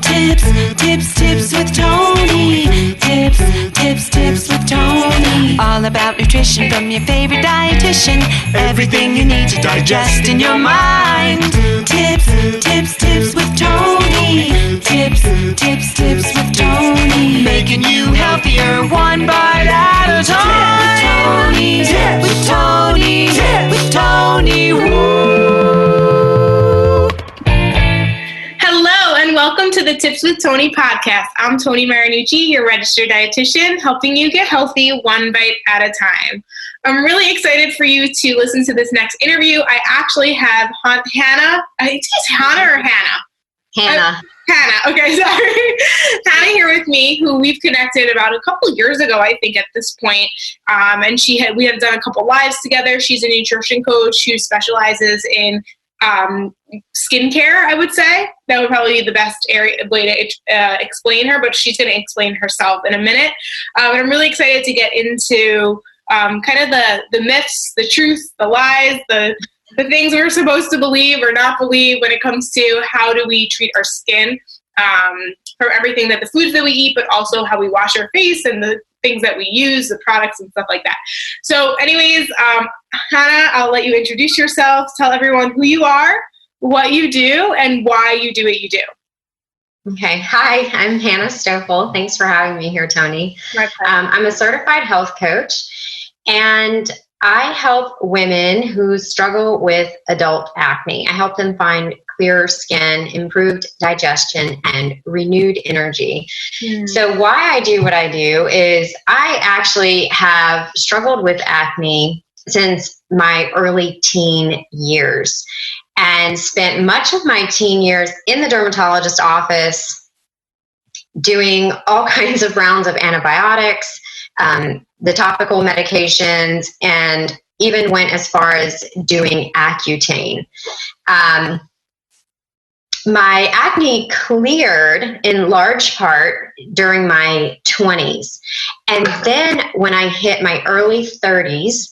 Tips with Tony. Tips with Tony. All about nutrition from your favorite dietitian. Everything you need to digest in your mind. Tips with Tony. Tips with Tony. Making you healthier one bite at a time. With Tony. Woo. Hello and welcome to the Tips with Tony podcast. I'm Tony Marinucci, your registered dietitian, helping you get healthy one bite at a time. I'm really excited for you to listen to this next interview. I actually have Hannah. Is Hannah or Hannah? Hannah. Hannah. Okay, sorry. Hannah here with me, who we've connected about a couple years ago, I think, at this point. And we have done a couple lives together. She's a nutrition coach who specializes in skincare, I would say. That would probably be the best way to explain her, but she's going to explain herself in a minute. But I'm really excited to get into kind of the myths, the truth, the lies, the things we're supposed to believe or not believe when it comes to how do we treat our skin, from everything that the foods that we eat, but also how we wash our face and the things that we use, the products and stuff like that. So anyways, Hannah, I'll let you introduce yourself, tell everyone who you are, what you do, and why you do what you do. Okay. Hi, I'm Hannah Stoffel. Thanks for having me here, Tony. My pleasure. I'm a certified health coach, and I help women who struggle with adult acne. I help them find clearer skin, improved digestion, and renewed energy. So why I do what I do is I actually have struggled with acne since my early teen years and spent much of my teen years in the dermatologist's office doing all kinds of rounds of antibiotics, the topical medications, and even went as far as doing Accutane. My acne cleared in large part during my 20s. And then when I hit my early 30s,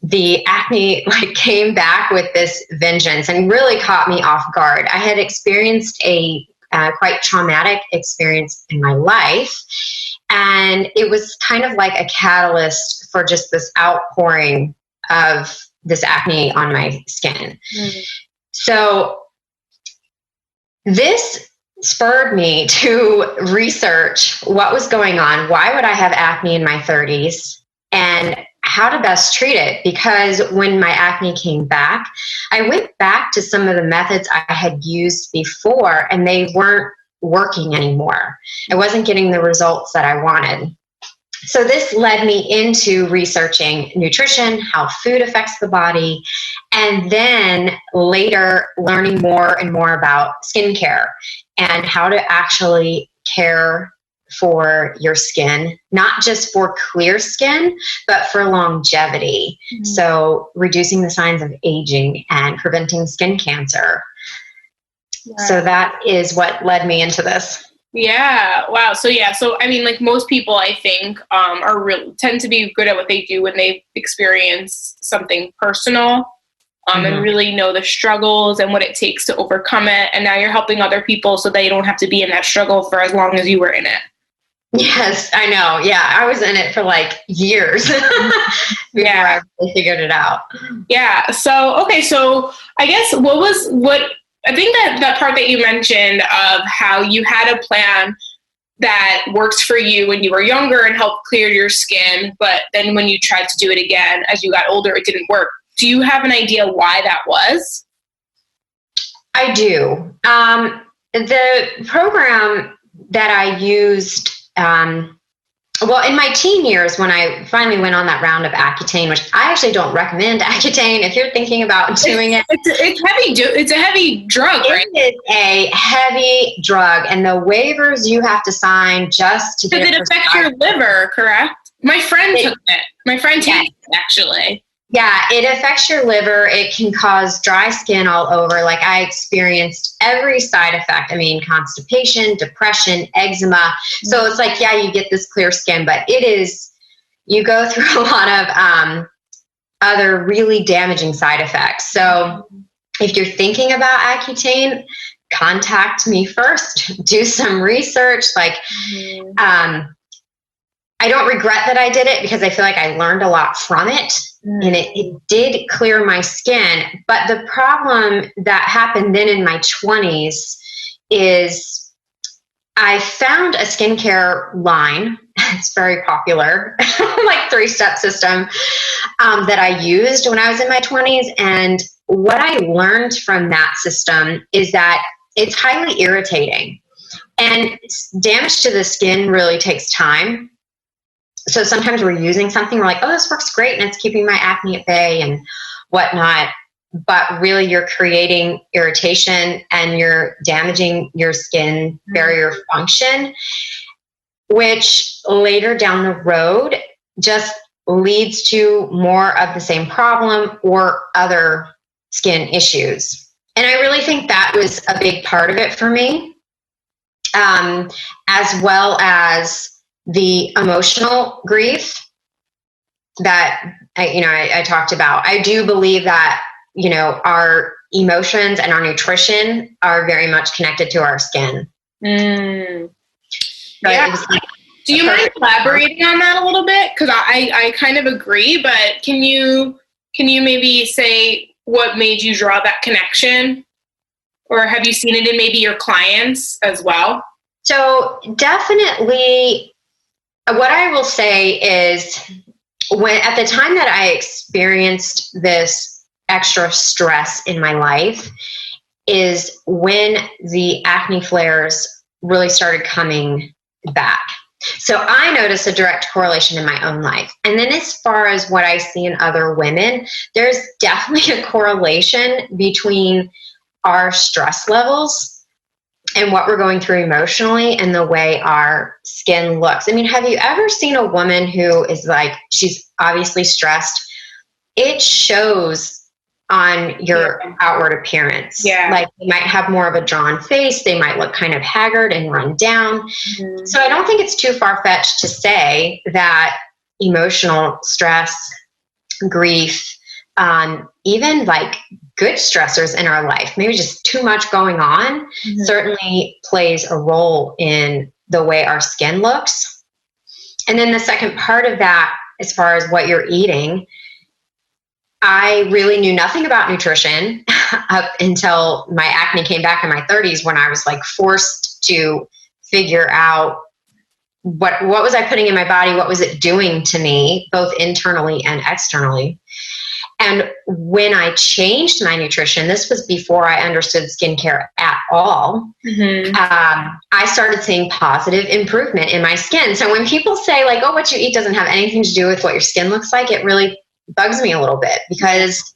the acne came back with this vengeance and really caught me off guard. I had experienced a quite traumatic experience in my life. And it was kind of like a catalyst for just this outpouring of this acne on my skin. So this spurred me to research what was going on. Why would I have acne in my 30s and how to best treat it? Because when my acne came back, I went back to some of the methods I had used before and they weren't working anymore. I wasn't getting the results that I wanted. So this led me into researching nutrition, how food affects the body, and then later learning more and more about skincare and how to actually care for your skin, not just for clear skin, but for longevity. So reducing the signs of aging and preventing skin cancer. Wow. So that is what led me into this. Yeah. Wow. So I mean, like most people, I think, tend to be good at what they do when they experience something personal, and really know the struggles and what it takes to overcome it. And now you're helping other people so they don't have to be in that struggle for as long as you were in it. Yes, I know. Yeah. I was in it for like years before I really figured it out. Yeah. So, okay. So I guess I think that part that you mentioned of how you had a plan that worked for you when you were younger and helped clear your skin, but then when you tried to do it again as you got older, it didn't work. Do you have an idea why that was? I do. The program that I used, in my teen years, when I finally went on that round of Accutane, which I actually don't recommend Accutane if you're thinking about doing it. It's heavy. It's a heavy drug, right? It is a heavy drug, and the waivers you have to sign just to get it. Does it affect your liver, correct? My friend took it. My friend takes it, actually. Yeah, it affects your liver. It can cause dry skin all over. Like I experienced every side effect. I mean, constipation, depression, eczema. So it's like, yeah, you get this clear skin, but you go through a lot of other really damaging side effects. So if you're thinking about Accutane, contact me first, do some research. Like, I don't regret that I did it because I feel like I learned a lot from it, and it did clear my skin. But the problem that happened then in my 20s is I found a skincare line. It's very popular, like 3-step system that I used when I was in my 20s. And what I learned from that system is that it's highly irritating, and damage to the skin really takes time. So sometimes we're using something, we're like, oh, this works great, and it's keeping my acne at bay and whatnot. But really, you're creating irritation and you're damaging your skin barrier function, which later down the road just leads to more of the same problem or other skin issues. And I really think that was a big part of it for me, as well as the emotional grief that I talked about. I do believe that, our emotions and our nutrition are very much connected to our skin. Yeah. Do you mind elaborating on that a little bit? Because I kind of agree, but can you maybe say what made you draw that connection? Or have you seen it in maybe your clients as well? So definitely, what I will say is at the time that I experienced this extra stress in my life is when the acne flares really started coming back. So I noticed a direct correlation in my own life. And then as far as what I see in other women, there's definitely a correlation between our stress levels and what we're going through emotionally and the way our skin looks. I mean, have you ever seen a woman who is like, she's obviously stressed? It shows on your outward appearance. Yeah. Like they might have more of a drawn face. They might look kind of haggard and run down. Mm-hmm. So I don't think it's too far-fetched to say that emotional stress, grief, even like good stressors in our life, maybe just too much going on, certainly plays a role in the way our skin looks. And then the second part of that, as far as what you're eating, I really knew nothing about nutrition up until my acne came back in my 30s, when I was like forced to figure out what was I putting in my body, what was it doing to me, both internally and externally. And when I changed my nutrition, this was before I understood skincare at all, I started seeing positive improvement in my skin. So when people say like, oh, what you eat doesn't have anything to do with what your skin looks like, it really bugs me a little bit, because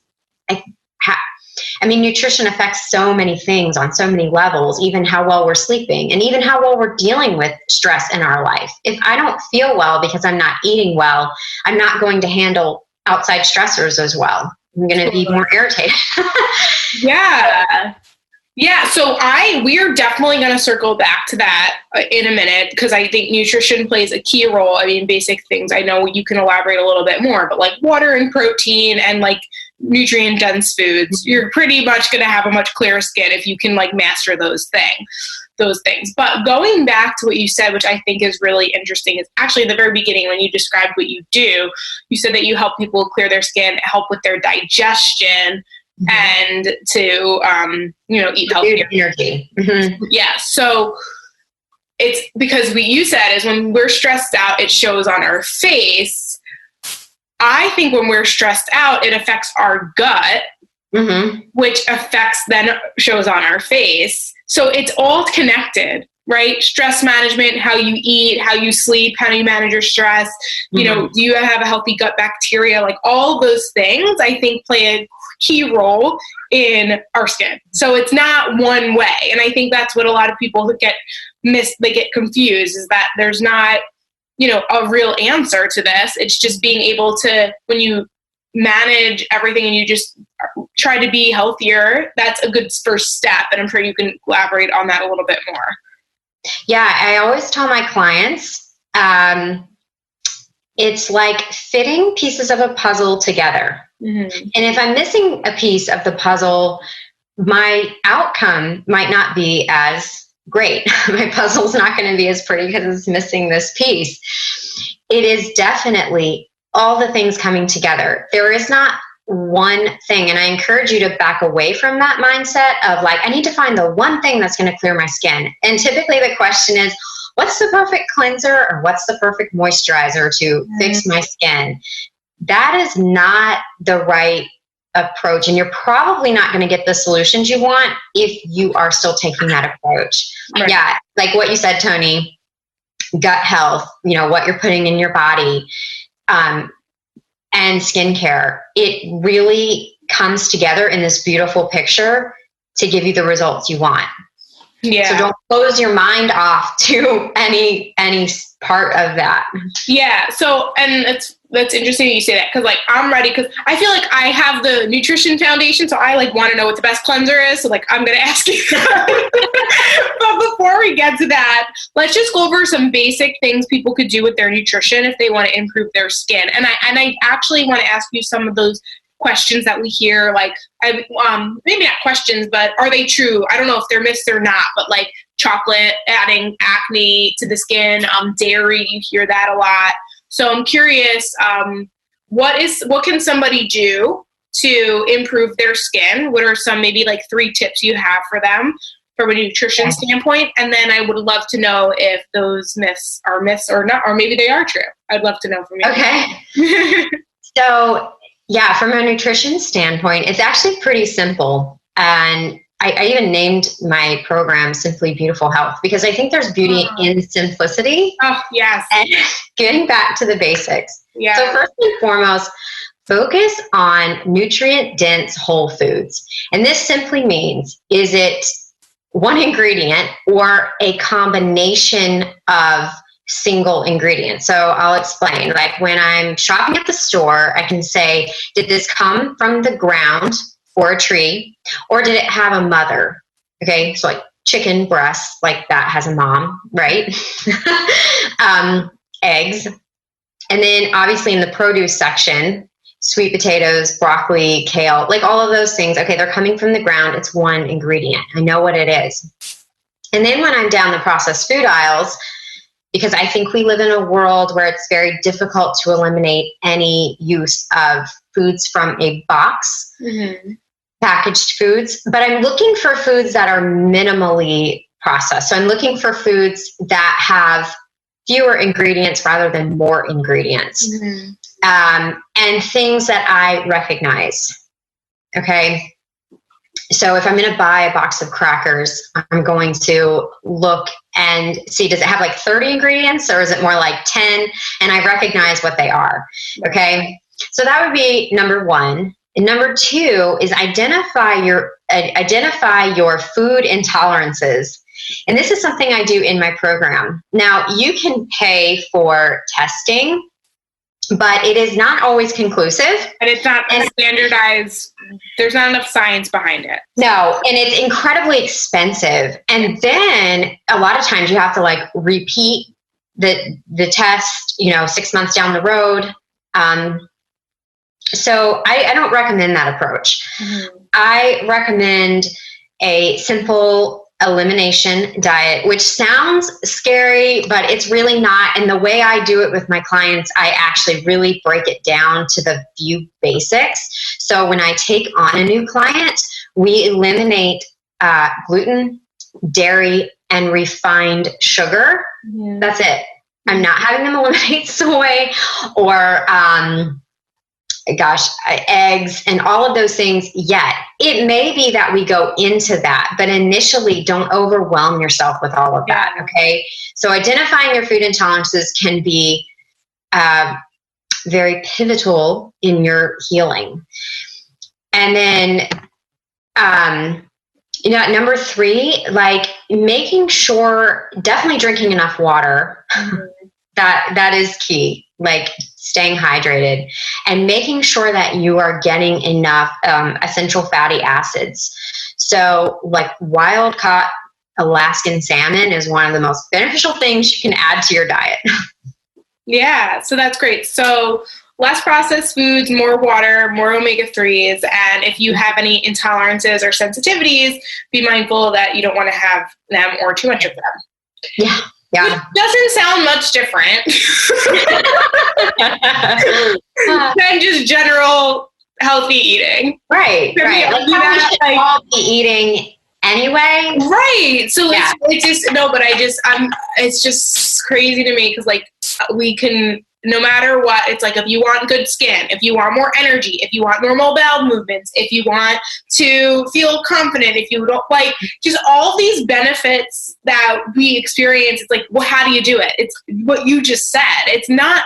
nutrition affects so many things on so many levels, even how well we're sleeping and even how well we're dealing with stress in our life. If I don't feel well because I'm not eating well, I'm not going to handle outside stressors as well. I'm going to be more irritated. Yeah. So we're definitely going to circle back to that in a minute, because I think nutrition plays a key role. I mean, basic things. I know you can elaborate a little bit more, but like water and protein and like nutrient dense foods, you're pretty much going to have a much clearer skin if you can like master those things. But going back to what you said, which I think is really interesting, is actually at the very beginning when you described what you do, you said that you help people clear their skin, help with their digestion, and to eat healthier. Energy. Yeah. So it's because what you said is when we're stressed out, it shows on our face. I think when we're stressed out, it affects our gut, which then shows on our face. So it's all connected, right? Stress management, how you eat, how you sleep, how you manage your stress, do you have a healthy gut bacteria? Like all those things, I think, play a key role in our skin. So it's not one way. And I think that's what a lot of people who get confused, is that there's not, a real answer to this. It's just being able to, when you manage everything and you just try to be healthier, that's a good first step. And I'm sure you can elaborate on that a little bit more. Yeah, I always tell my clients, it's like fitting pieces of a puzzle together. And if I'm missing a piece of the puzzle, my outcome might not be as great. My puzzle's not going to be as pretty because it's missing this piece. It is definitely all the things coming together. There is not one thing. And I encourage you to back away from that mindset of like, I need to find the one thing that's going to clear my skin. And typically the question is, what's the perfect cleanser or what's the perfect moisturizer to fix my skin? That is not the right approach. And you're probably not going to get the solutions you want if you are still taking that approach. Right. Yeah. Like what you said, Tony, gut health, what you're putting in your body, and skincare, it really comes together in this beautiful picture to give you the results you want. Yeah. So don't close your mind off to any part of that. Yeah. So, and that's interesting you say that, because like I'm ready, because I feel like I have the nutrition foundation, so I like want to know what the best cleanser is. So like I'm gonna ask you. But before we get to that, let's just go over some basic things people could do with their nutrition if they want to improve their skin. And I actually want to ask you some of those questions that we hear, like maybe not questions, but are they true? I don't know if they're myths or not, but like chocolate adding acne to the skin, dairy, you hear that a lot. So I'm curious, what can somebody do to improve their skin? What are some maybe like 3 tips you have for them from a nutrition standpoint? And then I would love to know if those myths are myths or not, or maybe they are true. I'd love to know from you. Okay. So yeah, from a nutrition standpoint, it's actually pretty simple. And I even named my program Simply Beautiful Health, because I think there's beauty in simplicity. Oh, yes. And getting back to the basics. Yeah. So first and foremost, focus on nutrient-dense whole foods. And this simply means, is it one ingredient or a combination of single ingredients? So I'll explain. Like when I'm shopping at the store, I can say, did this come from the ground or a tree, or did it have a mother? Okay, so like chicken breast, like that has a mom, right? Eggs. And then obviously in the produce section, sweet potatoes, broccoli, kale, like all of those things. Okay, they're coming from the ground. It's one ingredient. I know what it is. And then when I'm down the processed food aisles, because I think we live in a world where it's very difficult to eliminate any use of foods from a box, packaged foods, but I'm looking for foods that are minimally processed. So I'm looking for foods that have fewer ingredients rather than more ingredients, and things that I recognize. Okay. So if I'm going to buy a box of crackers, I'm going to look and see, does it have like 30 ingredients or is it more like 10? And I recognize what they are. Okay. So that would be number 1. And number 2 is identify your food intolerances. And this is something I do in my program. Now, you can pay for testing, but it is not always conclusive. And it's not standardized. There's not enough science behind it. No, and it's incredibly expensive. And then a lot of times you have to like repeat the test, 6 months down the road. So I don't recommend that approach. I recommend a simple elimination diet, which sounds scary, but it's really not. And the way I do it with my clients, I actually really break it down to the few basics. So when I take on a new client, we eliminate gluten, dairy, and refined sugar. That's it. I'm not having them eliminate soy or eggs and all of those things yet. It may be that we go into that, but initially don't overwhelm yourself with all of that. Okay. So identifying your food intolerances can be very pivotal in your healing. And then, number 3, like making sure, definitely drinking enough water. That is key. Like staying hydrated and making sure that you are getting enough essential fatty acids. So like wild caught Alaskan salmon is one of the most beneficial things you can add to your diet. Yeah, so that's great. So less processed foods, more water, more omega-3s. And if you have any intolerances or sensitivities, be mindful that you don't want to have them or too much of them. Yeah. Yeah. Which doesn't sound much different than just general healthy eating. Right. Right. Like how we should all be eating anyway. Right. So it's just, no, but it's just crazy to me because like we can, no matter what, it's like if you want good skin, if you want more energy, if you want normal bowel movements, if you want to feel confident, if you don't like just all these benefits that we experience, it's like, well, how do you do it? It's what you just said. It's not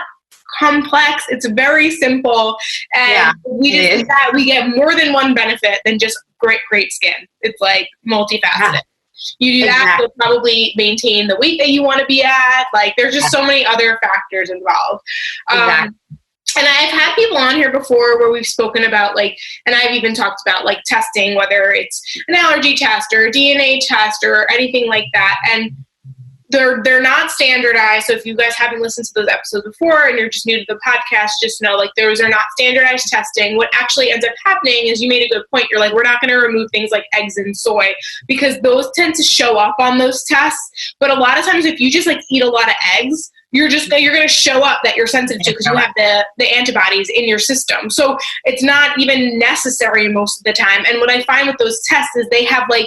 complex. It's very simple. And we get more than one benefit than just great skin. It's like multifaceted. Yeah. You do that, you'll probably maintain the weight that you want to be at. Like, there's just so many other factors involved. And I've had people on here before where we've spoken about, like, and I've even talked about, like, testing, whether it's an allergy test or a DNA test or anything like that. And they're not standardized. So if you guys haven't listened to those episodes before and you're just new to the podcast, just know, like, those are not standardized testing. What actually ends up happening is, you made a good point. You're like, we're not going to remove things like eggs and soy because those tend to show up on those tests. But a lot of times if you just like eat a lot of eggs, you're going to show up that you're sensitive to because you have the antibodies in your system. So it's not even necessary most of the time. And what I find with those tests is they have like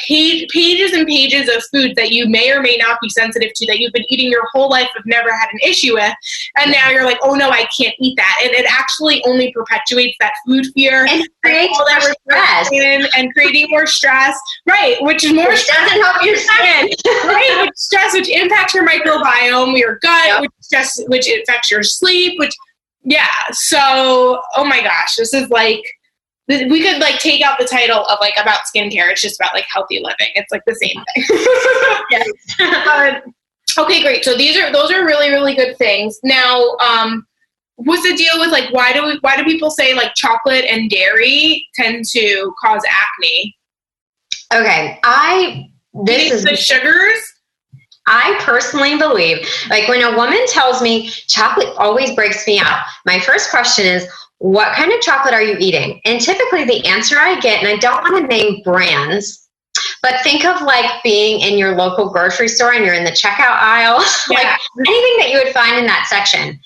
pages and pages of foods that you may or may not be sensitive to, that you've been eating your whole life, have never had an issue with, and now you're like, oh no, I can't eat that. And it actually only perpetuates that food fear and creates more stress and creating more stress, right? Which is more stress doesn't help your skin, right? Which stress, which impacts your microbiome, your gut, which affects your sleep, so oh my gosh, this is like, we could like take out the title of like about skincare. It's just about like healthy living. It's like the same thing. Okay, great. So those are really, really good things. Now, what's the deal with like, why do people say like chocolate and dairy tend to cause acne? Okay. The sugars? I personally believe, like, when a woman tells me chocolate always breaks me out, my first question is, what kind of chocolate are you eating? And typically the answer I get, and I don't want to name brands, but think of like being in your local grocery store and you're in the checkout aisle, like anything that you would find in that section.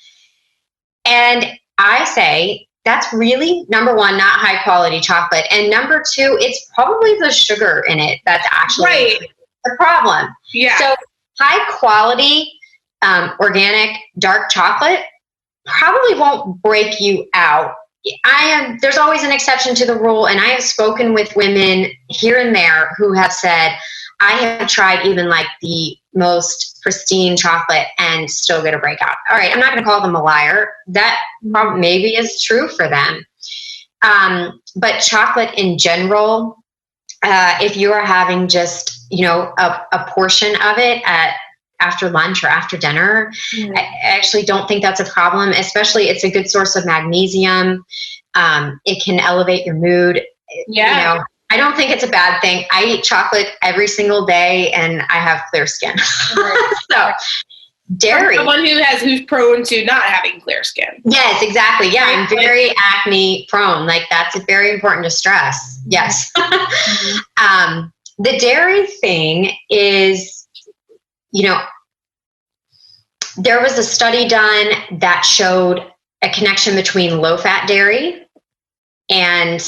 And I say, that's really, number one, not high quality chocolate. And number two, it's probably the sugar in it that's actually the problem. Yeah. So high quality, organic, dark chocolate probably won't break you out. There's always an exception to the rule, and I have spoken with women here and there who have said, I have tried even like the most pristine chocolate and still get a breakout. All right, I'm not going to call them a liar. That maybe is true for them. But chocolate in general, if you are having just, a portion of it after lunch or after dinner, I actually don't think that's a problem. Especially, it's a good source of magnesium. It can elevate your mood. Yeah. I don't think it's a bad thing. I eat chocolate every single day and I have clear skin. So dairy. Someone who's prone to not having clear skin. Yes, exactly. Yeah. I'm very acne prone. Like, that's very important to stress. Yes. The dairy thing is, there was a study done that showed a connection between low-fat dairy and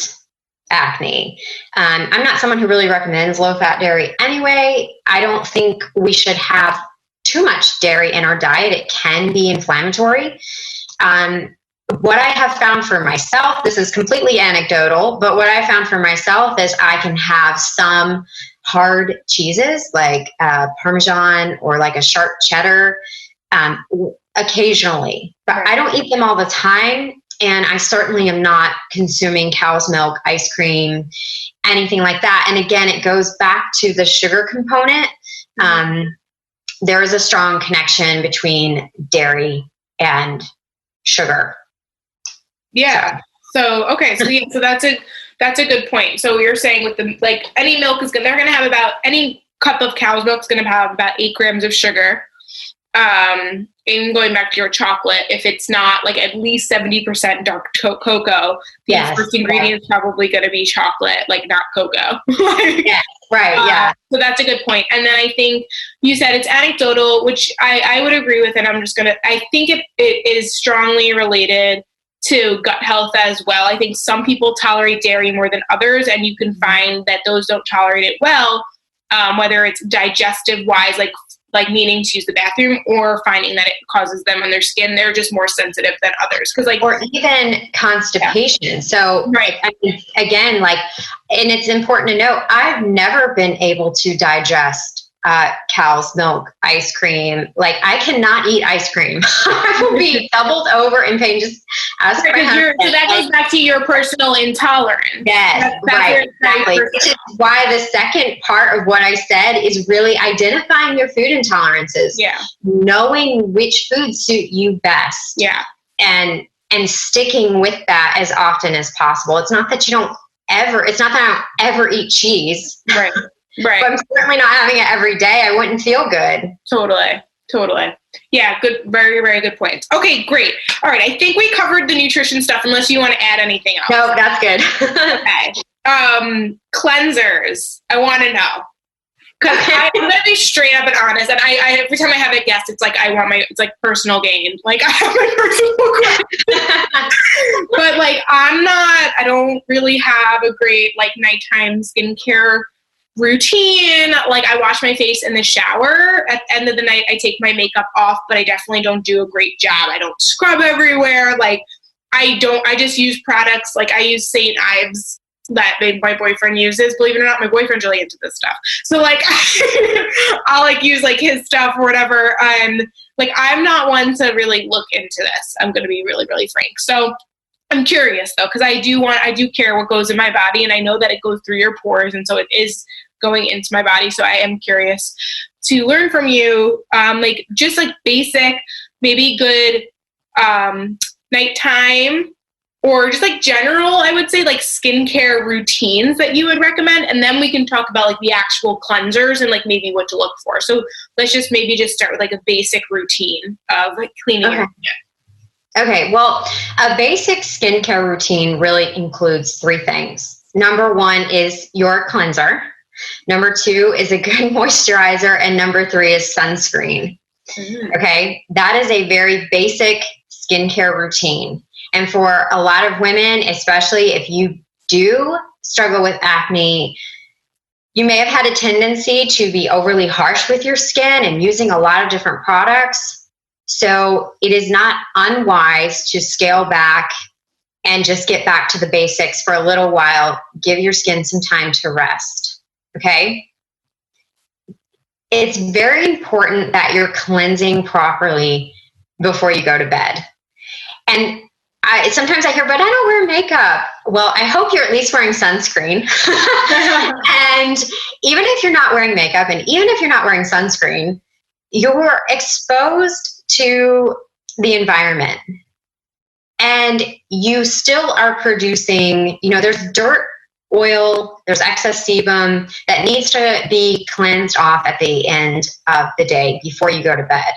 acne. I'm not someone who really recommends low-fat dairy anyway. I don't think we should have too much dairy in our diet. It can be inflammatory. What I have found for myself, this is completely anecdotal, but what I found for myself is I can have some hard cheeses like Parmesan or like a sharp cheddar occasionally, but I don't eat them all the time. And I certainly am not consuming cow's milk, ice cream, anything like that. And again, it goes back to the sugar component. There is a strong connection between dairy and sugar. Yeah. So that's a good point. So you're saying with any milk they're going to have any cup of cow's milk is going to have about 8 grams of sugar. in going back to your chocolate, if it's not like at least 70% dark cocoa, the first ingredient is probably going to be chocolate, like not cocoa. So that's a good point. And then I think you said it's anecdotal, which I would agree with. And I think it is strongly related to gut health as well. I think some people tolerate dairy more than others, and you can find that those don't tolerate it well, whether it's digestive wise, like needing to use the bathroom, or finding that it causes them on their skin. They're just more sensitive than others. Or even constipation. Yeah. So I mean, again, and it's important to note, I've never been able to digest cow's milk ice cream. Like, I cannot eat ice cream. I will be doubled over in pain. Just ask my husband. So that goes back to your personal intolerance. Yes, exactly. Which is why the second part of what I said is really identifying your food intolerances. Yeah. Knowing which foods suit you best. Yeah. And sticking with that as often as possible. It's not that I don't ever eat cheese. Right. Right. But I'm certainly not having it every day. I wouldn't feel good. Totally. Yeah, good. Very, very good point. Okay, great. All right. I think we covered the nutrition stuff, unless you want to add anything else. No, that's good. Okay. Cleansers. I want to know. Because I'm going to be straight up and honest. And I every time I have a guest, it's like, it's like personal gain. Like, I have my personal but like, I don't really have a great like nighttime skincare routine. Like, I wash my face in the shower. At the end of the night, I take my makeup off, but I definitely don't do a great job. I don't scrub everywhere. Like, I just use products. Like, I use St. Ives that my boyfriend uses. Believe it or not, my boyfriend's really into this stuff. So like, I'll like use like his stuff or whatever. And like, I'm not one to really look into this. I'm going to be really, really frank. So I'm curious though, because I do care what goes in my body, and I know that it goes through your pores, and so it is going into my body. So I am curious to learn from you, like just like basic, maybe good nighttime or just like general, I would say, like skincare routines that you would recommend. And then we can talk about like the actual cleansers and like maybe what to look for. So let's just start with like a basic routine of like cleaning your skin. Okay, well, a basic skincare routine really includes three things. Number one is your cleanser. Number two is a good moisturizer. And number three is sunscreen. Okay, that is a very basic skincare routine. And for a lot of women, especially if you do struggle with acne, you may have had a tendency to be overly harsh with your skin and using a lot of different products. So it is not unwise to scale back and just get back to the basics for a little while. Give your skin some time to rest. Okay? It's very important that you're cleansing properly before you go to bed. And sometimes I hear, but I don't wear makeup. Well, I hope you're at least wearing sunscreen. And even if you're not wearing makeup, and even if you're not wearing sunscreen, you're exposed to the environment. And you still are producing, there's dirt, oil, there's excess sebum that needs to be cleansed off at the end of the day before you go to bed.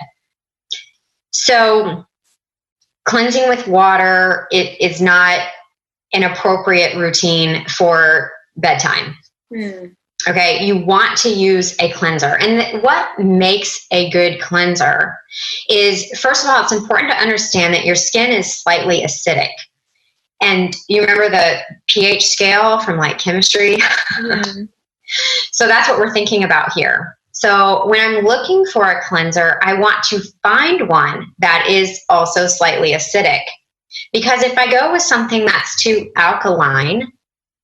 So cleansing with water, it is not an appropriate routine for bedtime. Okay, you want to use a cleanser. And what makes a good cleanser is, first of all, it's important to understand that your skin is slightly acidic. And you remember the pH scale from like chemistry? So that's what we're thinking about here. So when I'm looking for a cleanser, I want to find one that is also slightly acidic. Because if I go with something that's too alkaline,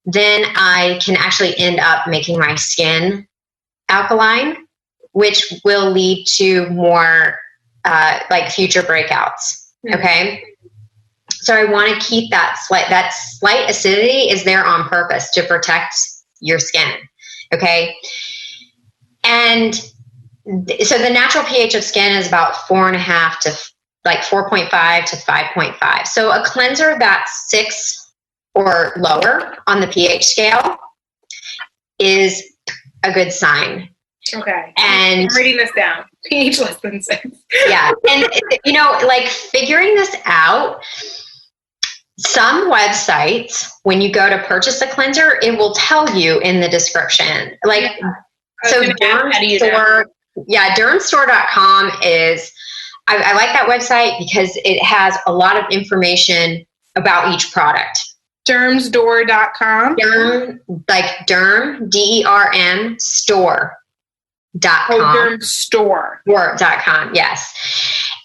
then I can actually end up making my skin alkaline, which will lead to more like future breakouts. Okay. So I want to keep that slight acidity is there on purpose to protect your skin. Okay. And so the natural pH of skin is about 4.5 to like 4.5 to 5.5. So a cleanser that's 6 or lower on the pH scale is a good sign. Okay. And I'm writing this down. pH less than 6. Yeah. And, you know, like figuring this out, some websites, when you go to purchase a cleanser, it will tell you in the description. Like, so Dermstore, dermstore.com is, I like that website because it has a lot of information about each product. Dermstore.com? Derm, like derm, DERM, store.com. Dermstore.com, yes.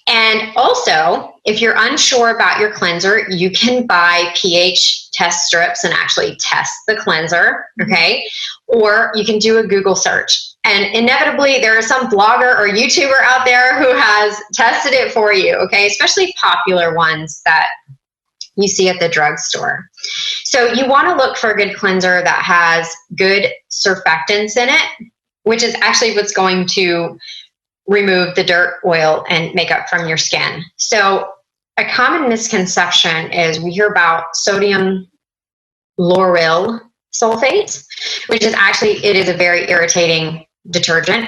And also, if you're unsure about your cleanser, you can buy pH test strips and actually test the cleanser, okay? Or you can do a Google search. And inevitably, there is some blogger or YouTuber out there who has tested it for you, okay? Especially popular ones that you see at the drugstore. So you want to look for a good cleanser that has good surfactants in it, which is actually what's going to remove the dirt, oil, and makeup from your skin. So a common misconception is we hear about sodium lauryl sulfate, which is actually, it is a very irritating detergent.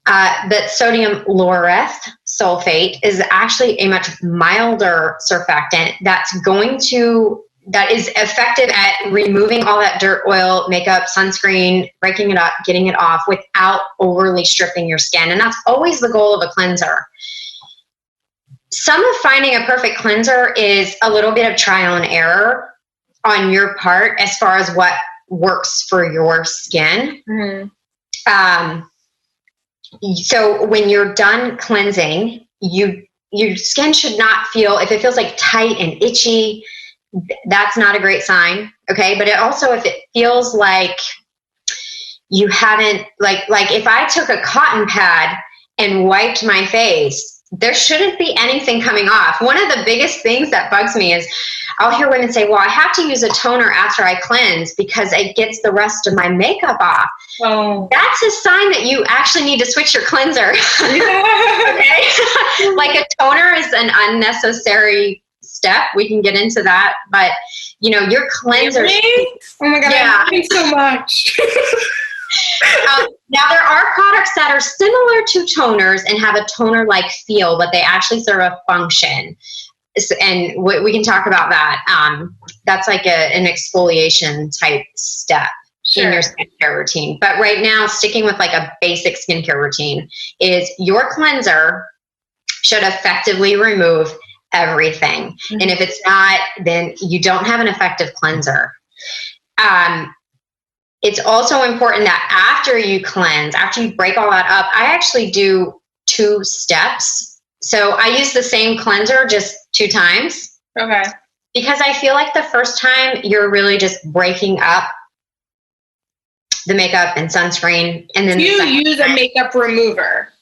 But sodium laureth sulfate is actually a much milder surfactant that is effective at removing all that dirt, oil, makeup, sunscreen, breaking it up, getting it off without overly stripping your skin. And that's always the goal of a cleanser. Some of finding a perfect cleanser is a little bit of trial and error on your part as far as what works for your skin. Mm-hmm. So when you're done cleansing, your skin should not feel, if it feels like tight and itchy, that's not a great sign, okay? But it also, if it feels like you haven't, like if I took a cotton pad and wiped my face, there shouldn't be anything coming off. One of the biggest things that bugs me is I'll hear women say, well, I have to use a toner after I cleanse because it gets the rest of my makeup off. Oh. That's a sign that you actually need to switch your cleanser. Okay? Like a toner is an unnecessary step. We can get into that, but you know, your cleanser. Really? Oh my God, yeah. I hate so much. Now there are products that are similar to toners and have a toner-like feel, but they actually serve a function. And we can talk about that. That's like an exfoliation type step in your skincare routine. But right now, sticking with like a basic skincare routine is your cleanser should effectively remove everything. Mm-hmm. And if it's not, then you don't have an effective cleanser. It's also important that after you cleanse, after you break all that up, I actually do 2 steps. So I use the same cleanser just 2 times. Okay. Because I feel like the first time you're really just breaking up the makeup and sunscreen. And then do you use a makeup remover?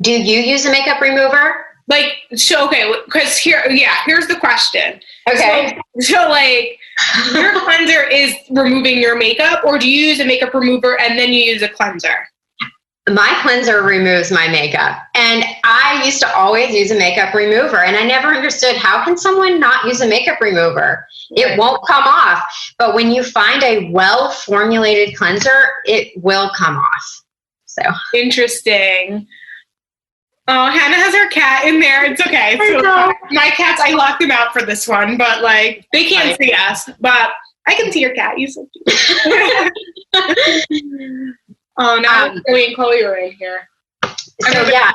Do you use a makeup remover? Like, so, okay, because here's the question. Okay. So like, your cleanser is removing your makeup, or do you use a makeup remover and then you use a cleanser? My cleanser removes my makeup. And I used to always use a makeup remover, and I never understood, how can someone not use a makeup remover? It won't come off. But when you find a well-formulated cleanser, it will come off. So interesting. Oh, Hannah has her cat in there. It's okay. So my cats, I locked them out for this one, but like they can't see us. But I can see your cat. You so cute. Oh, now Chloe are in here. So yeah,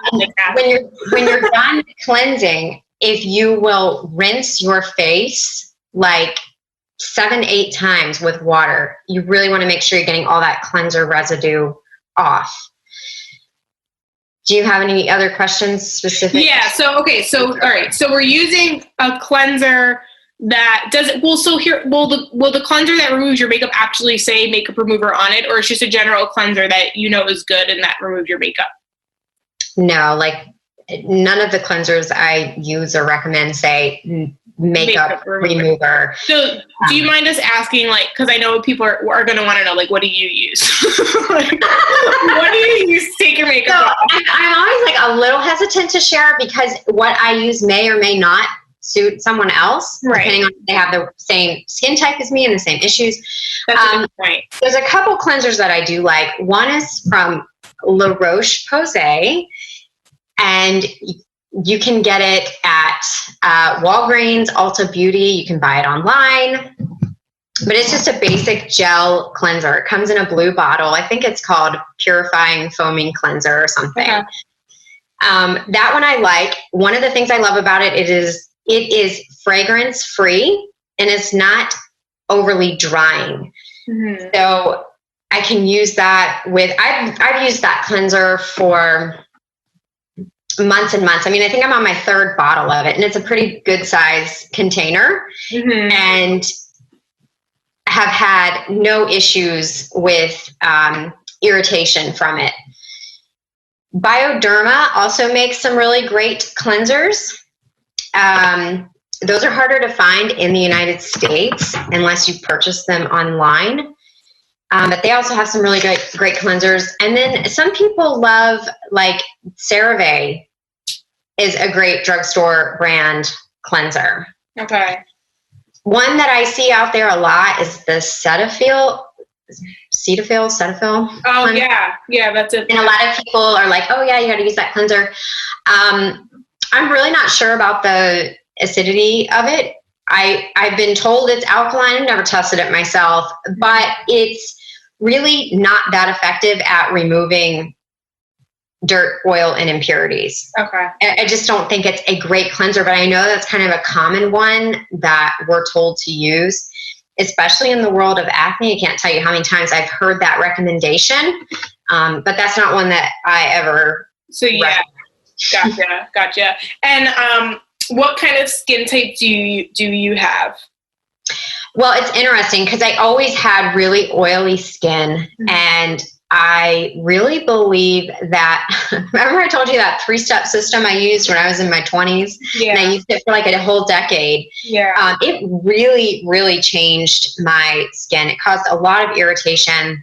when you're done cleansing, if you will rinse your face like 7-8 times with water, you really want to make sure you're getting all that cleanser residue off. Do you have any other questions specific? Yeah. So, okay. So, all right. So we're using a cleanser that does it. Well, so here, will the cleanser that removes your makeup actually say makeup remover on it, or it's just a general cleanser that you know is good and that removes your makeup? No, like none of the cleansers I use or recommend say makeup remover. So do you mind us asking, like, because I know people are going to want to know, like, what do you use? Like, what do you use to take your makeup off? I'm always like a little hesitant to share because what I use may or may not suit someone else, depending on if they have the same skin type as me and the same issues. That's a good point. There's a couple cleansers that I do like. One is from La Roche-Posay, and you can get it at Walgreens, Ulta Beauty. You can buy it online. But it's just a basic gel cleanser. It comes in a blue bottle. I think it's called Purifying Foaming Cleanser or something. Okay. That one I like. One of the things I love about it, it is fragrance free and it's not overly drying. Mm-hmm. So I can use that with, I've used that cleanser for months and months. I mean, I think I'm on my third bottle of it, and it's a pretty good size container. Mm-hmm. And have had no issues with irritation from it. Bioderma also makes some really great cleansers. Those are harder to find in the United States unless you purchase them online. But they also have some really great cleansers. And then some people love, like, CeraVe is a great drugstore brand cleanser. Okay. One that I see out there a lot is the Cetaphil. Oh, yeah, that's it. And a lot of people are like, oh, yeah, you got to use that cleanser. I'm really not sure about the acidity of it. I've been told it's alkaline. I've never tested it myself, but it's really not that effective at removing dirt, oil, and impurities. Okay. I just don't think it's a great cleanser, but I know that's kind of a common one that we're told to use, especially in the world of acne. I can't tell you how many times I've heard that recommendation, but that's not one that I ever. So yeah, gotcha. And what kind of skin type do you have? Well, it's interesting because I always had really oily skin, mm-hmm. and I really believe that, remember I told you that 3-step system I used when I was in my 20s? Yeah. And I used it for like a whole decade. Yeah. It really, really changed my skin. It caused a lot of irritation.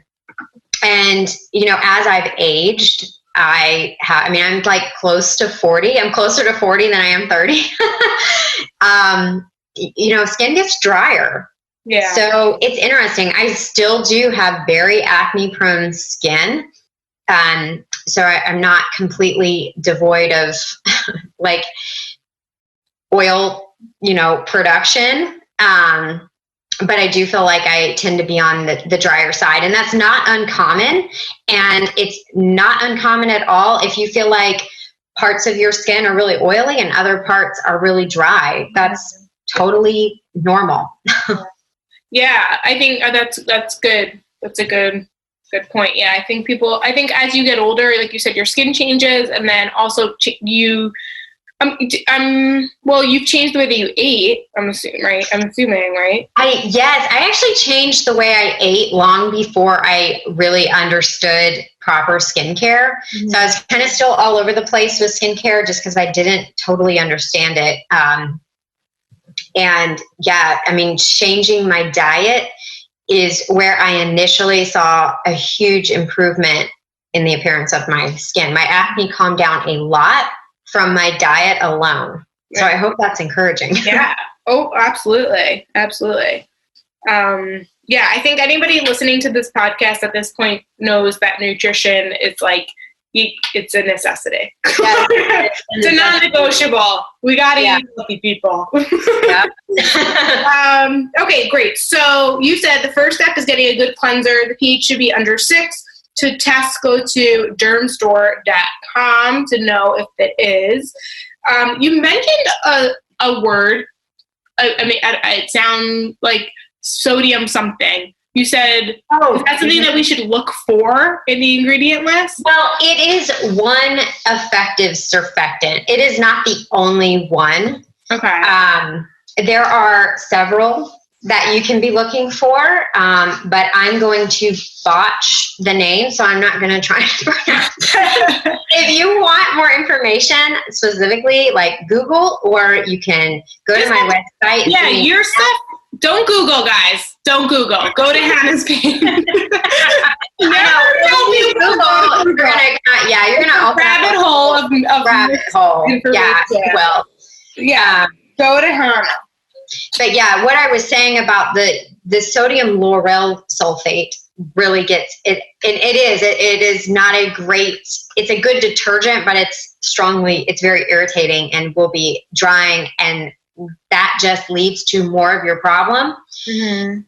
And, you know, as I've aged, I'm like close to 40. I'm closer to 40 than I am 30. You know, skin gets drier. Yeah. So it's interesting. I still do have very acne prone skin. So I'm not completely devoid of like oil, you know, production. But I do feel like I tend to be on the drier side, and that's not uncommon. And it's not uncommon at all if you feel like parts of your skin are really oily and other parts are really dry. That's totally normal. Yeah, I think that's good. That's a good point. Yeah, I think as you get older, like you said, your skin changes, and then also you've changed the way that you ate. I'm assuming, right? Yes, I actually changed the way I ate long before I really understood proper skincare. Mm-hmm. So I was kind of still all over the place with skincare just because I didn't totally understand it. And yeah, I mean, changing my diet is where I initially saw a huge improvement in the appearance of my skin. My acne calmed down a lot from my diet alone. So I hope that's encouraging. Yeah. Oh, absolutely. Absolutely. Yeah, I think anybody listening to this podcast at this point knows that nutrition is like, it's a necessity. Yeah, it's a non-negotiable. We got to eat healthy people. Yeah. Okay, great. So you said the first step is getting a good cleanser. The pH should be under 6. To test, go to dermstore.com to know if it is. You mentioned a word. It sounds like sodium something. You said, is that something that we should look for in the ingredient list? Well, it is one effective surfactant. It is not the only one. Okay. There are several that you can be looking for, but I'm going to botch the name, so I'm not going to try to pronounce it. If you want more information, specifically, like Google, or you can go to my website. Yeah, your stuff. Don't Google, guys. Don't Google. Go to Hannah's page. Don't Google. You're gonna open rabbit hole of rabbit hole. Yeah, well, yeah. Go to her. But yeah, what I was saying about the sodium lauryl sulfate really gets it. It is not a great, it's a good detergent, but it's very irritating and will be drying, and that just leads to more of your problem. Mm-hmm.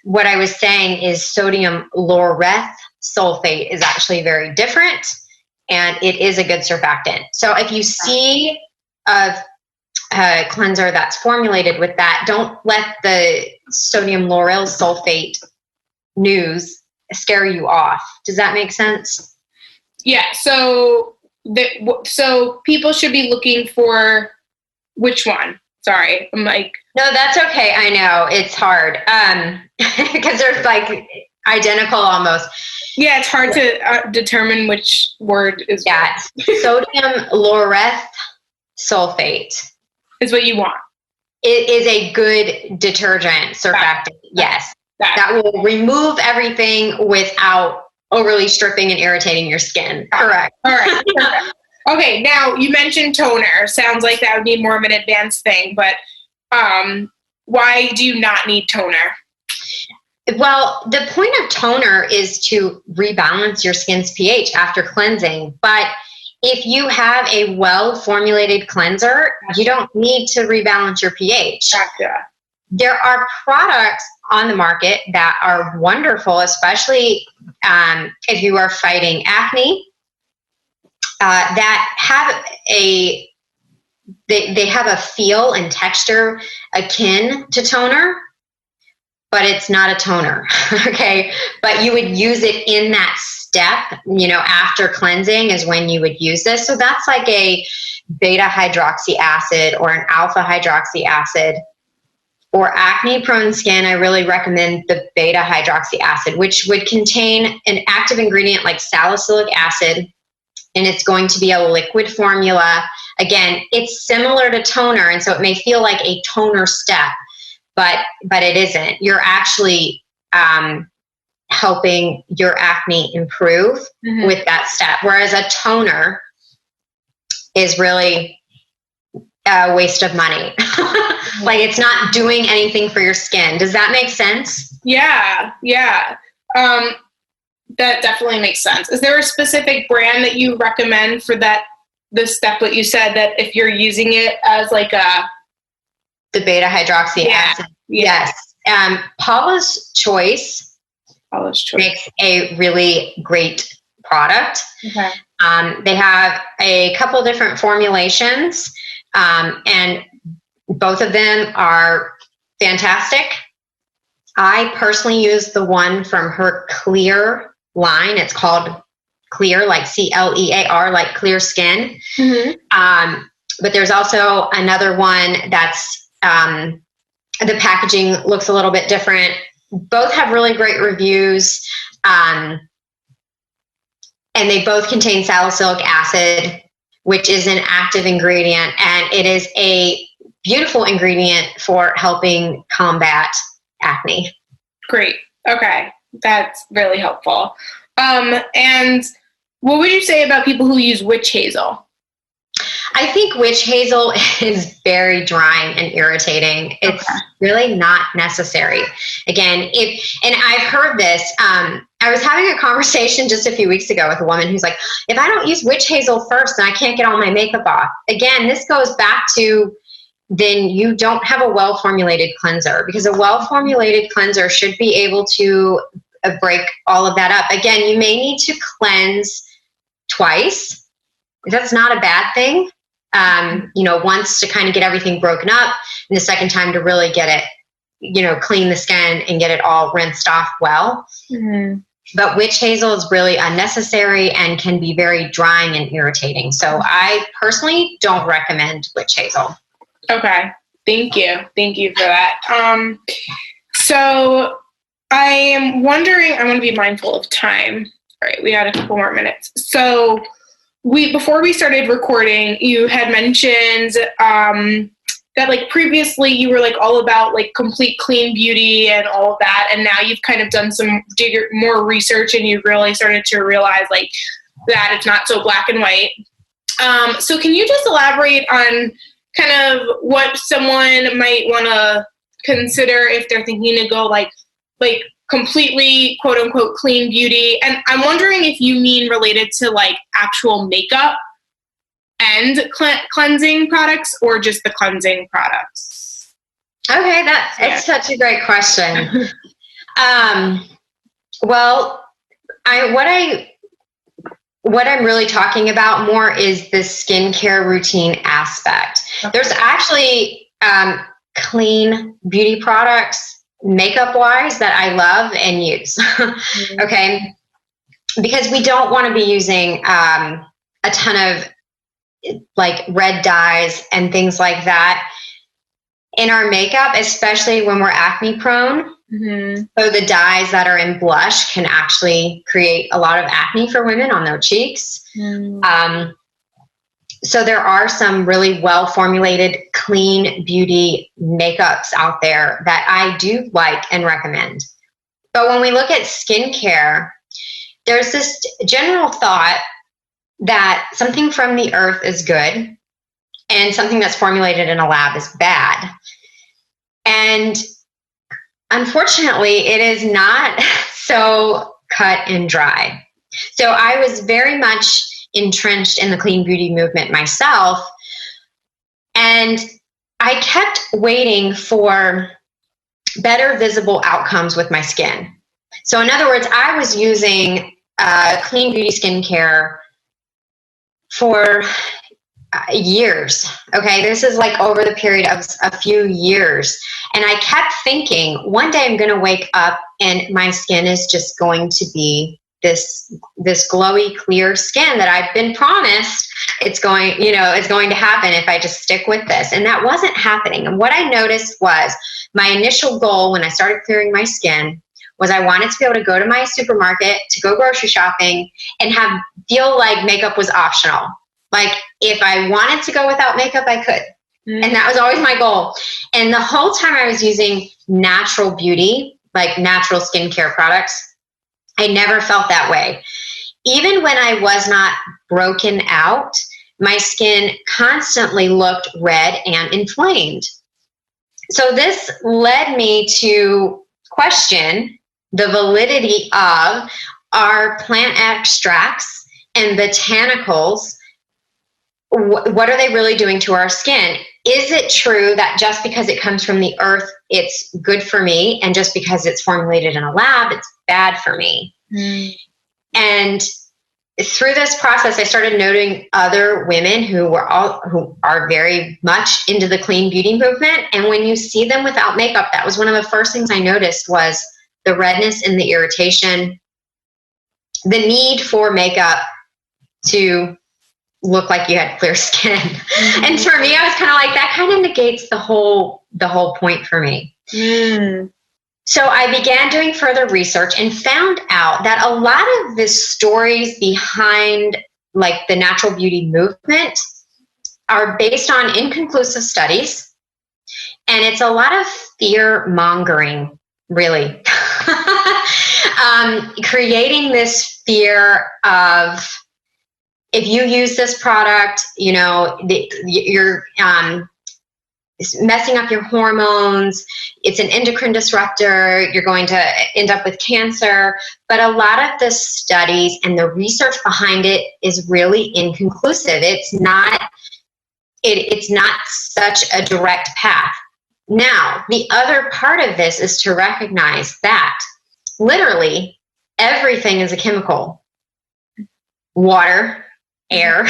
What I was saying is sodium laureth sulfate is actually very different, and it is a good surfactant. So if you see a cleanser that's formulated with that, don't let the sodium lauryl sulfate news scare you off. Does that make sense? Yeah. So people should be looking for which one? Sorry, I'm like. No, that's okay. I know it's hard because they're like identical almost. Yeah, it's hard to determine which word is. Yeah, sodium laureth sulfate is what you want. It is a good detergent surfactant. Yes, that will remove everything without overly stripping and irritating your skin. Correct. All right. Perfect. Okay, now you mentioned toner. Sounds like that would be more of an advanced thing, but why do you not need toner? Well, the point of toner is to rebalance your skin's pH after cleansing. But if you have a well-formulated cleanser, you don't need to rebalance your pH. Gotcha. There are products on the market that are wonderful, especially if you are fighting acne, that have they have a feel and texture akin to toner, but it's not a toner. Okay. But you would use it in that step, after cleansing is when you would use this. So that's like a beta hydroxy acid or an alpha hydroxy acid. For acne prone skin, I really recommend the beta hydroxy acid, which would contain an active ingredient like salicylic acid, and it's going to be a liquid formula. Again, it's similar to toner, and so it may feel like a toner step, but it isn't. You're actually helping your acne improve with that step, whereas a toner is really a waste of money. Like, it's not doing anything for your skin. Does that make sense? Yeah. That definitely makes sense. Is there a specific brand that you recommend for the step that you said, that if you're using it as like the beta hydroxy acid? Yeah. Yes. Paula's Choice makes a really great product. Okay. They have a couple different formulations, and both of them are fantastic. I personally use the one from her Clear line. It's called Clear, like CLEAR, like clear skin. Mm-hmm. But there's also another one that's the packaging looks a little bit different. Both have really great reviews, and they both contain salicylic acid, which is an active ingredient, and it is a beautiful ingredient for helping combat acne. Great. Okay. That's really helpful. And what would you say about people who use witch hazel? I think witch hazel is very drying and irritating. It's really not necessary. Again, and I've heard this, I was having a conversation just a few weeks ago with a woman who's like, if I don't use witch hazel first, then I can't get all my makeup off. Again, this goes back to, then you don't have a well-formulated cleanser, because a well-formulated cleanser should be able to break all of that up. Again, you may need to cleanse twice. That's not a bad thing. Once to kind of get everything broken up, and the second time to really get it, clean the skin and get it all rinsed off well. Mm-hmm. But witch hazel is really unnecessary and can be very drying and irritating. So I personally don't recommend witch hazel. Okay. Thank you. Thank you for that. So I am wondering, I want to be mindful of time. All right. We had a couple more minutes. So before we started recording, you had mentioned, that like previously you were like all about like complete clean beauty and all of that. And now you've kind of done some more research, and you've really started to realize like that it's not so black and white. So can you just elaborate on kind of what someone might want to consider if they're thinking to go like completely quote unquote clean beauty. And I'm wondering if you mean related to like actual makeup and cleansing products, or just the cleansing products. Okay, it's such a great question. Well, what I'm really talking about more is the skincare routine aspect. Okay. There's actually clean beauty products, makeup-wise, that I love and use. Mm-hmm. Okay, because we don't want to be using a ton of like red dyes and things like that in our makeup, especially when we're acne prone. Mm-hmm. So the dyes that are in blush can actually create a lot of acne for women on their cheeks. Mm. So there are some really well formulated clean beauty makeups out there that I do like and recommend. But when we look at skincare, there's this general thought that something from the earth is good and something that's formulated in a lab is bad. And unfortunately, it is not so cut and dry. So I was very much entrenched in the clean beauty movement myself, and I kept waiting for better visible outcomes with my skin. So in other words, I was using clean beauty skincare for years. Okay, this is like over the period of a few years. And I kept thinking, one day I'm going to wake up and my skin is just going to be this glowy, clear skin that I've been promised it's going to happen if I just stick with this. And that wasn't happening. And what I noticed was my initial goal when I started clearing my skin was I wanted to be able to go to my supermarket, to go grocery shopping, and feel like makeup was optional. Like if I wanted to go without makeup, I could. Mm-hmm. And that was always my goal. And the whole time I was using natural beauty, like natural skincare products, I never felt that way. Even when I was not broken out, my skin constantly looked red and inflamed. So this led me to question the validity of our plant extracts and botanicals. What are they really doing to our skin? Is it true that just because it comes from the earth, it's good for me, and just because it's formulated in a lab, it's bad for me? Mm. And through this process, I started noting other women who are very much into the clean beauty movement. And when you see them without makeup, that was one of the first things I noticed was the redness and the irritation, the need for makeup to look like you had clear skin. Mm-hmm. And for me, I was kind of like, that kind of negates the whole point for me. Mm. So I began doing further research and found out that a lot of the stories behind like the natural beauty movement are based on inconclusive studies. And it's a lot of fear mongering, really. Creating this fear of, if you use this product, you're messing up your hormones. It's an endocrine disruptor. You're going to end up with cancer. But a lot of the studies and the research behind it is really inconclusive. It's not such a direct path. Now, the other part of this is to recognize that literally everything is a chemical. Water, air,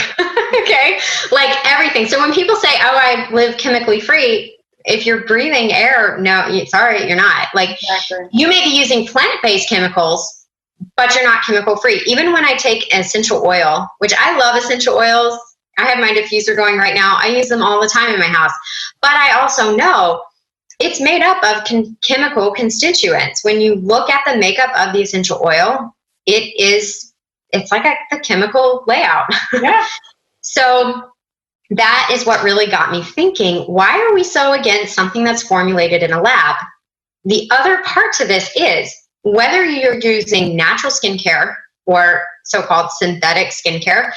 okay? Like everything. So when people say, oh, I live chemically free, if you're breathing air, no, sorry, you're not. Like exactly. You may be using plant-based chemicals, but you're not chemical free. Even when I take essential oil, which I love essential oils, I have my diffuser going right now. I use them all the time in my house. But I also know it's made up of chemical constituents. When you look at the makeup of the essential oil, it's like a chemical layout. Yeah. So that is what really got me thinking, why are we so against something that's formulated in a lab? The other part to this is whether you're using natural skincare or so-called synthetic skincare,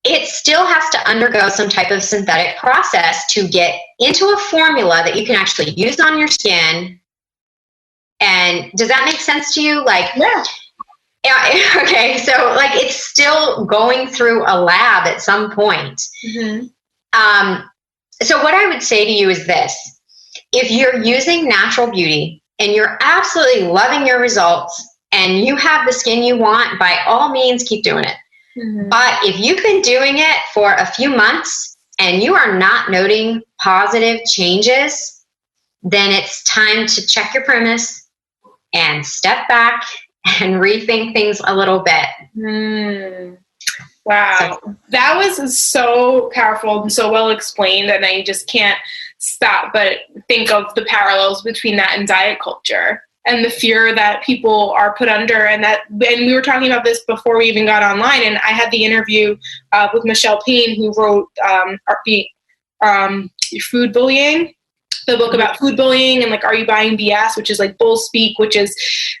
it still has to undergo some type of synthetic process to get into a formula that you can actually use on your skin. And does that make sense to you? Like, yeah. Okay. So like, it's still going through a lab at some point. So what I would say to you is this: if you're using natural beauty and you're absolutely loving your results and you have the skin you want, by all means, keep doing it. But if you've been doing it for a few months and you are not noting positive changes, then it's time to check your premise and step back and rethink things a little bit. Wow. That was so powerful and so well explained. And I just can't stop but think of the parallels between that and diet culture and the fear that people are put under. And we were talking about this before we even got online. And I had the interview with Michelle Payne, who wrote Food Bullying, the book about food bullying and like, are you buying BS, which is like bull speak, which is,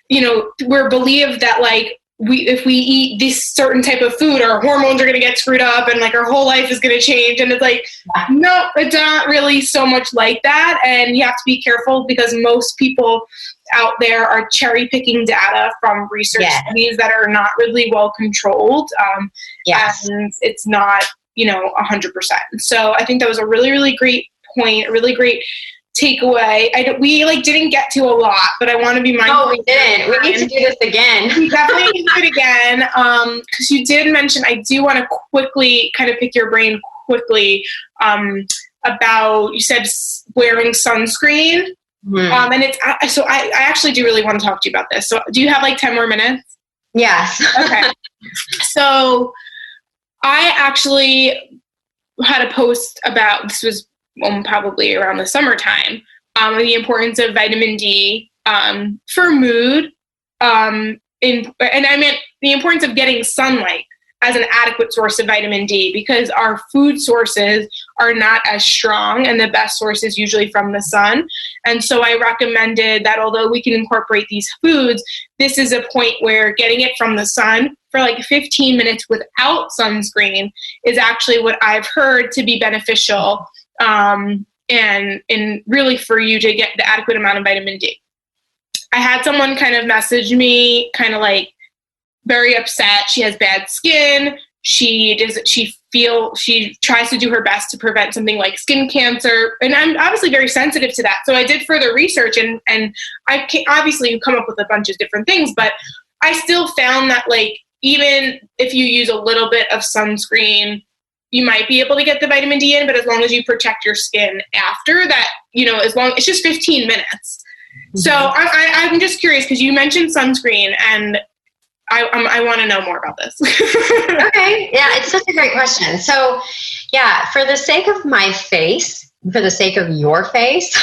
we're believed that like, if we eat this certain type of food, our hormones are going to get screwed up and like our whole life is going to change. And it's like, no, it's not really so much like that. And you have to be careful because most people out there are cherry picking data from research studies that are not really well controlled. And it's not, 100%. So I think that was a really, really great point, a really great takeaway. We didn't get to a lot, but I want to be mindful. Oh, we didn't. We need to do this again. We definitely need to do it again. Because you did mention, I do want to quickly kind of pick your brain quickly about, you said wearing sunscreen. And it's, so I actually do really want to talk to you about this. So do you have like 10 more minutes? Yes. Okay. So I actually had a post about, this was probably around the summertime, the importance of vitamin D for mood, and I meant the importance of getting sunlight as an adequate source of vitamin D, because our food sources are not as strong, and the best source is usually from the sun. And so I recommended that although we can incorporate these foods, this is a point where getting it from the sun for like 15 minutes without sunscreen is actually what I've heard to be beneficial, and really for you to get the adequate amount of vitamin D. I had someone kind of message me kind of like very upset. She has bad skin. She tries to do her best to prevent something like skin cancer. And I'm obviously very sensitive to that. So I did further research and obviously you come up with a bunch of different things, but I still found that like, even if you use a little bit of sunscreen, you might be able to get the vitamin D in, but as long as you protect your skin after that, it's just 15 minutes. So I'm just curious because you mentioned sunscreen and I want to know more about this. Okay. Yeah, it's such a great question. So yeah, for the sake of my face, for the sake of your face,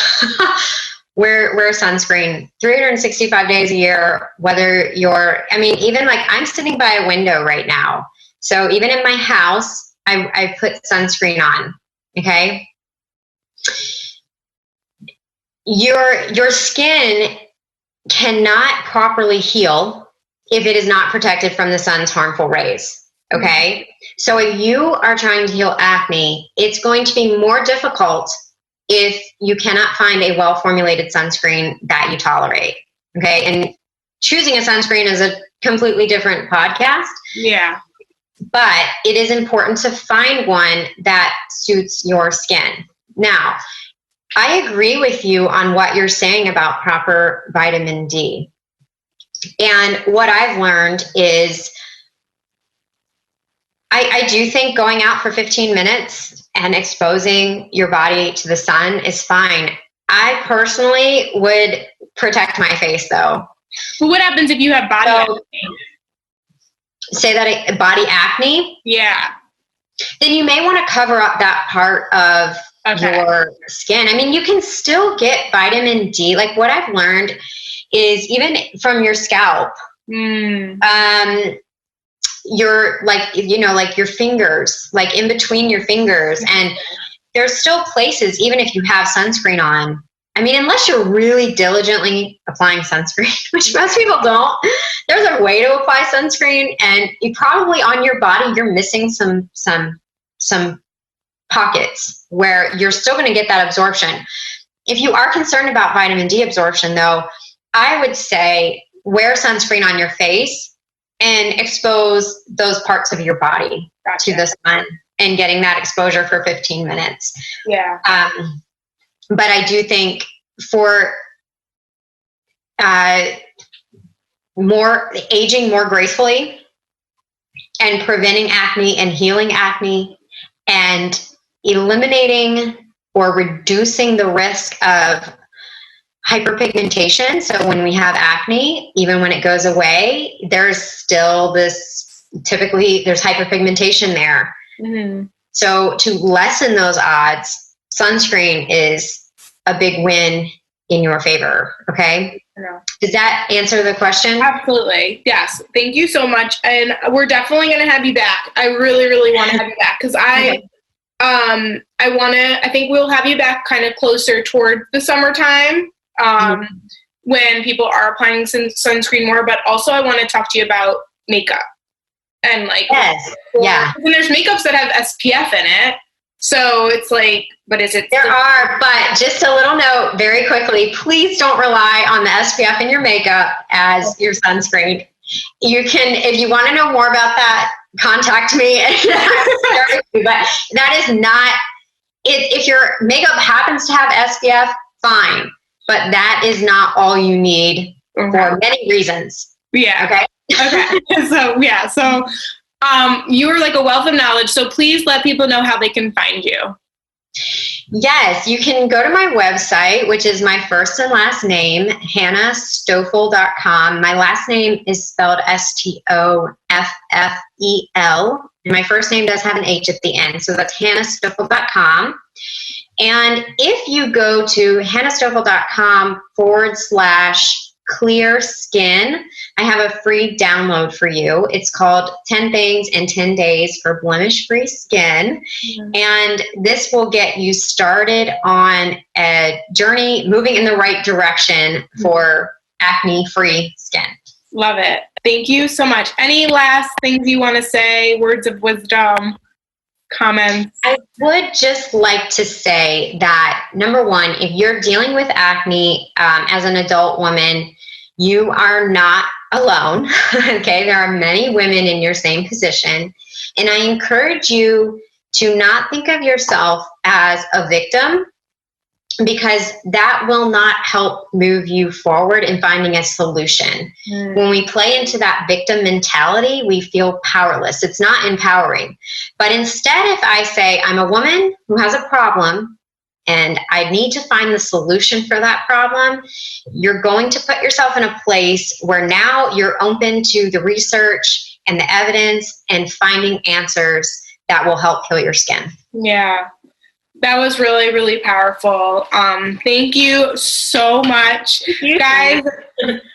wear sunscreen 365 days a year, whether even like I'm sitting by a window right now. So even in my house, I put sunscreen on. Okay. Your skin cannot properly heal if it is not protected from the sun's harmful rays. Okay. So if you are trying to heal acne, it's going to be more difficult if you cannot find a well-formulated sunscreen that you tolerate. Okay. And choosing a sunscreen is a completely different podcast. Yeah. But it is important to find one that suits your skin. Now, I agree with you on what you're saying about proper vitamin D. And what I've learned is I do think going out for 15 minutes and exposing your body to the sun is fine. I personally would protect my face though. But what happens if you have body acne? Say that body acne? Yeah. Then you may want to cover up that part of your skin. I mean, you can still get vitamin D. Like what I've learned is even from your scalp, your like your fingers, like in between your fingers, and there's still places, even if you have sunscreen on, I mean, unless you're really diligently applying sunscreen, which most people don't, there's a way to apply sunscreen, and you probably on your body, you're missing some pockets where you're still going to get that absorption. If you are concerned about vitamin D absorption, though, I would say wear sunscreen on your face and expose those parts of your body to the sun and getting that exposure for 15 minutes. Yeah. But I do think for aging more gracefully and preventing acne and healing acne and eliminating or reducing the risk of hyperpigmentation. So when we have acne, even when it goes away, there's still typically there's hyperpigmentation there. Mm-hmm. So to lessen those odds, sunscreen is a big win in your favor. Okay. Yeah. Does that answer the question? Absolutely. Yes. Thank you so much. And we're definitely going to have you back. I really, really want to have you back because I think we'll have you back kind of closer toward the summertime when people are applying sunscreen more, but also I want to talk to you about makeup and yes. And there's makeups that have SPF in it. So it's but is it? There are, but just a little note very quickly, please don't rely on the SPF in your makeup as your sunscreen. You can, if you want to know more about that, contact me. But that is not, if your makeup happens to have SPF, fine. But that is not all you need for many reasons. Yeah. Okay. Okay. So you are a wealth of knowledge. So please let people know how they can find you. Yes, you can go to my website, which is my first and last name, hannahstoffel.com. My last name is spelled Stoffel. And my first name does have an H at the end. So that's hannahstoffel.com. And if you go to hannahstoffel.com/clear skin, I have a free download for you. It's called 10 Things in 10 Days for Blemish-Free Skin. Mm-hmm. And this will get you started on a journey moving in the right direction for acne-free skin. Love it. Thank you so much. Any last things you want to say, words of wisdom, comments? I would just like to say that, number one, if you're dealing with acne as an adult woman, you are not alone. Okay, there are many women in your same position. And I encourage you to not think of yourself as a victim, because that will not help move you forward in finding a solution. When we play into that victim mentality, we feel powerless. It's not empowering. But instead, if I say, I'm a woman who has a problem and I need to find the solution for that problem, you're going to put yourself in a place where now you're open to the research and the evidence and finding answers that will help heal your skin. Yeah. That was really, really powerful. Thank you so much. Guys,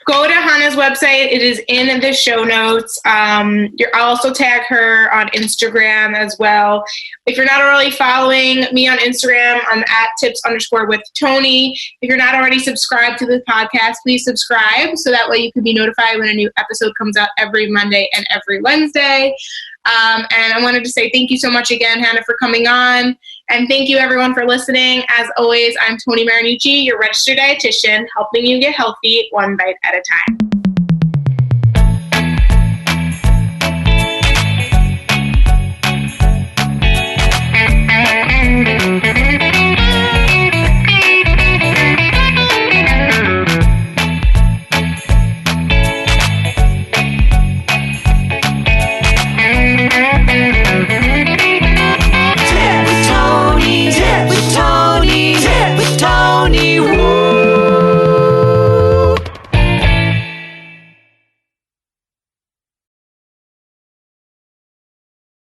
go to Hannah's website. It is in the show notes. I'll also tag her on Instagram as well. If you're not already following me on Instagram, I'm at tips_with_Tony. If you're not already subscribed to the podcast, please subscribe so that way you can be notified when a new episode comes out every Monday and every Wednesday. And I wanted to say thank you so much again, Hannah, for coming on. And thank you, everyone, for listening. As always, I'm Tony Marinucci, your registered dietitian, helping you get healthy one bite at a time.